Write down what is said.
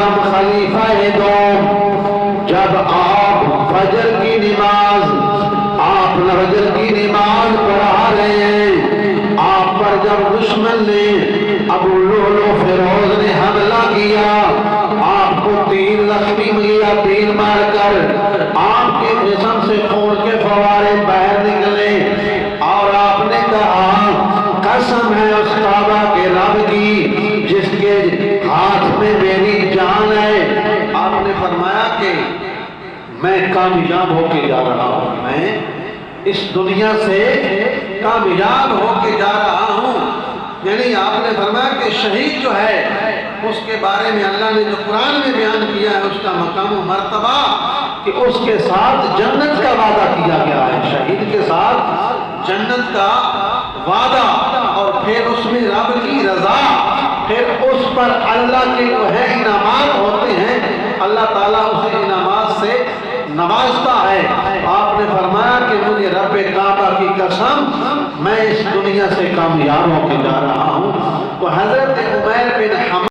आजम खलीफा दो, जब आप फजर की नमाज पढ़ा रहे हैं, आप पर जब दुश्मन ने अबू लुलु फिरोज ने हमला किया, आपको 3 जख्मी किया, 3 मारकर आपके जिस्म से खून के फवारे बाहर निकले, और आपने कहा कसम है उस काबा के रब की जिसके हाथ में मेरी जान है। आपने फरमाया कि मैं कामयाब होके जा रहा हूँ, मैं इस दुनिया से कामयाब होके जा रहा हूँ। यानी आपने फरमाया कि शहीद जो है उसके बारे में अल्लाह ने जो कुरान में बयान किया है उसका मकाम व मर्तबा कि उसके साथ जन्नत का वादा किया गया है, शहीद के साथ जन्नत का वादा, और फिर उसमें रब की रजा, फिर उस पर अल्लाह के जो है इनामात होते हैं, अल्लाह ताला उसे इनामात से नवाजता है। आपने फरमाया कि मुझे रब काबा की कसम मैं इस दुनिया से कामयाब होकर जा रहा हूँ। तो हजरत उमैर बिन